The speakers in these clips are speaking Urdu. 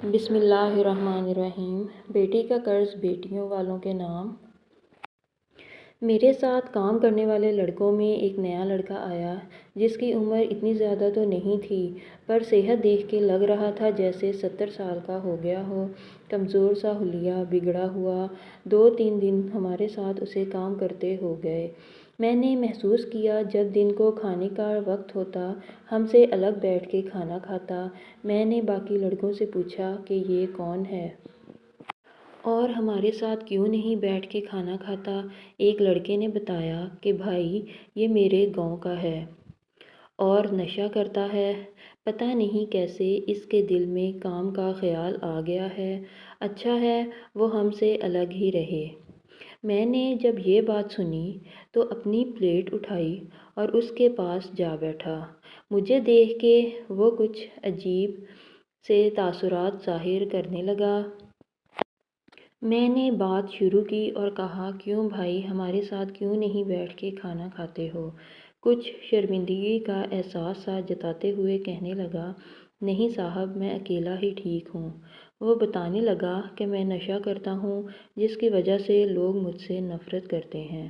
بسم اللہ الرحمن الرحیم۔ بیٹی کا قرض بیٹیوں والوں کے نام۔ میرے ساتھ کام کرنے والے لڑکوں میں ایک نیا لڑکا آیا جس کی عمر اتنی زیادہ تو نہیں تھی، پر صحت دیکھ کے لگ رہا تھا جیسے 70 سال کا ہو گیا ہو۔ کمزور سا حلیہ، بگڑا ہوا۔ 2-3 دن ہمارے ساتھ اسے کام کرتے ہو گئے۔ میں نے محسوس کیا جب دن کو کھانے کا وقت ہوتا ہم سے الگ بیٹھ کے کھانا کھاتا۔ میں نے باقی لڑکوں سے پوچھا کہ یہ کون ہے اور ہمارے ساتھ کیوں نہیں بیٹھ کے کھانا کھاتا۔ ایک لڑکے نے بتایا کہ بھائی یہ میرے گاؤں کا ہے اور نشہ کرتا ہے، پتہ نہیں کیسے اس کے دل میں کام کا خیال آ گیا ہے، اچھا ہے وہ ہم سے الگ ہی رہے۔ میں نے جب یہ بات سنی تو اپنی پلیٹ اٹھائی اور اس کے پاس جا بیٹھا۔ مجھے دیکھ کے وہ کچھ عجیب سے تاثرات ظاہر کرنے لگا۔ میں نے بات شروع کی اور کہا، کیوں بھائی ہمارے ساتھ کیوں نہیں بیٹھ کے کھانا کھاتے ہو؟ کچھ شرمندگی کا احساس سا جتاتے ہوئے کہنے لگا، نہیں صاحب میں اکیلا ہی ٹھیک ہوں۔ وہ بتانے لگا کہ میں نشہ کرتا ہوں جس کی وجہ سے لوگ مجھ سے نفرت کرتے ہیں۔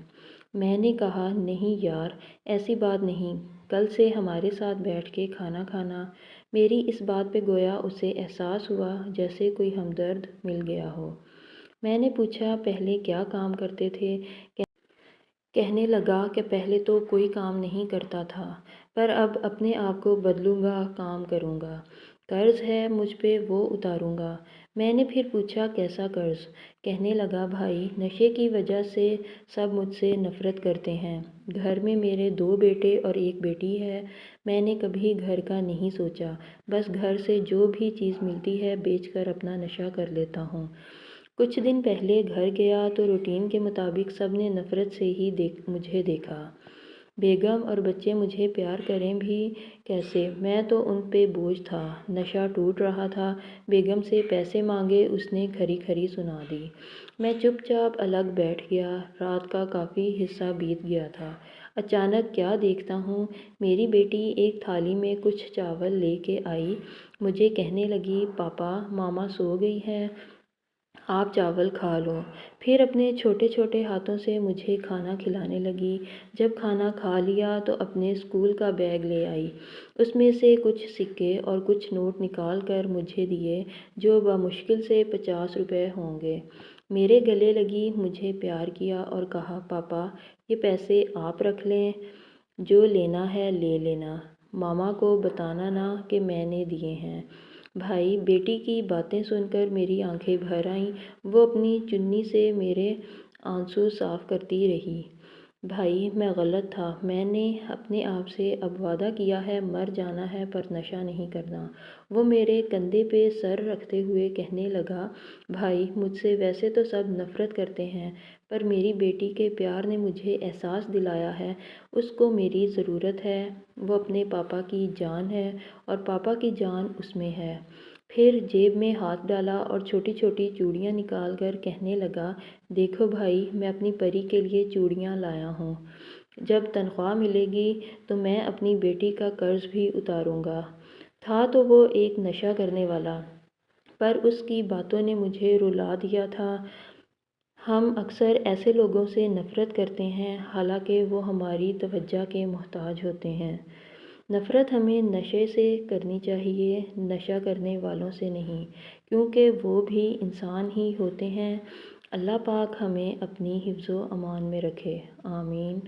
میں نے کہا، نہیں یار ایسی بات نہیں، کل سے ہمارے ساتھ بیٹھ کے کھانا کھانا۔ میری اس بات پہ گویا اسے احساس ہوا جیسے کوئی ہمدرد مل گیا ہو۔ میں نے پوچھا، پہلے کیا کام کرتے تھے؟ کہنے لگا کہ پہلے تو کوئی کام نہیں کرتا تھا، پر اب اپنے آپ کو بدلوں گا، کام کروں گا۔ قرض ہے مجھ پہ وہ اتاروں گا۔ میں نے پھر پوچھا، کیسا قرض؟ کہنے لگا، بھائی نشے کی وجہ سے سب مجھ سے نفرت کرتے ہیں۔ گھر میں میرے 2 بیٹے اور 1 بیٹی ہے، میں نے کبھی گھر کا نہیں سوچا، بس گھر سے جو بھی چیز ملتی ہے بیچ کر اپنا نشہ کر لیتا ہوں۔ کچھ دن پہلے گھر گیا تو روٹین کے مطابق سب نے نفرت سے ہی مجھے دیکھا۔ بیگم اور بچے مجھے پیار کریں بھی کیسے، میں تو ان پہ بوجھ تھا۔ نشہ ٹوٹ رہا تھا، بیگم سے پیسے مانگے، اس نے کھری کھری سنا دی۔ میں چپ چاپ الگ بیٹھ گیا۔ رات کا کافی حصہ بیت گیا تھا۔ اچانک کیا دیکھتا ہوں، میری بیٹی ایک تھالی میں کچھ چاول لے کے آئی، مجھے کہنے لگی، پاپا ماما سو گئی ہے، آپ چاول کھا لو۔ پھر اپنے چھوٹے چھوٹے ہاتھوں سے مجھے کھانا کھلانے لگی۔ جب کھانا کھا لیا تو اپنے اسکول کا بیگ لے آئی، اس میں سے کچھ سکے اور کچھ نوٹ نکال کر مجھے دیے جو بمشکل سے 50 روپے ہوں گے۔ میرے گلے لگی، مجھے پیار کیا اور کہا، پاپا یہ پیسے آپ رکھ لیں، جو لینا ہے لے لینا، ماما کو بتانا نا کہ میں نے دیے ہیں۔ بھائی بیٹی کی باتیں سن کر میری آنکھیں بھر آئیں، وہ اپنی چننی سے میرے آنسو صاف کرتی رہی۔ بھائی میں غلط تھا، میں نے اپنے آپ سے اب وعدہ کیا ہے مر جانا ہے پر نشہ نہیں کرنا۔ وہ میرے کندھے پہ سر رکھتے ہوئے کہنے لگا، بھائی مجھ سے ویسے تو سب نفرت کرتے ہیں، پر میری بیٹی کے پیار نے مجھے احساس دلایا ہے اس کو میری ضرورت ہے، وہ اپنے پاپا کی جان ہے اور پاپا کی جان اس میں ہے۔ پھر جیب میں ہاتھ ڈالا اور چھوٹی چھوٹی چوڑیاں نکال کر کہنے لگا، دیکھو بھائی میں اپنی پری کے لیے چوڑیاں لایا ہوں، جب تنخواہ ملے گی تو میں اپنی بیٹی کا قرض بھی اتاروں گا۔ تھا تو وہ ایک نشہ کرنے والا، پر اس کی باتوں نے مجھے رلا دیا تھا۔ ہم اکثر ایسے لوگوں سے نفرت کرتے ہیں حالانکہ وہ ہماری توجہ کے محتاج ہوتے ہیں۔ نفرت ہمیں نشے سے کرنی چاہیے، نشہ کرنے والوں سے نہیں، کیونکہ وہ بھی انسان ہی ہوتے ہیں۔ اللہ پاک ہمیں اپنی حفظ و امان میں رکھے، آمین۔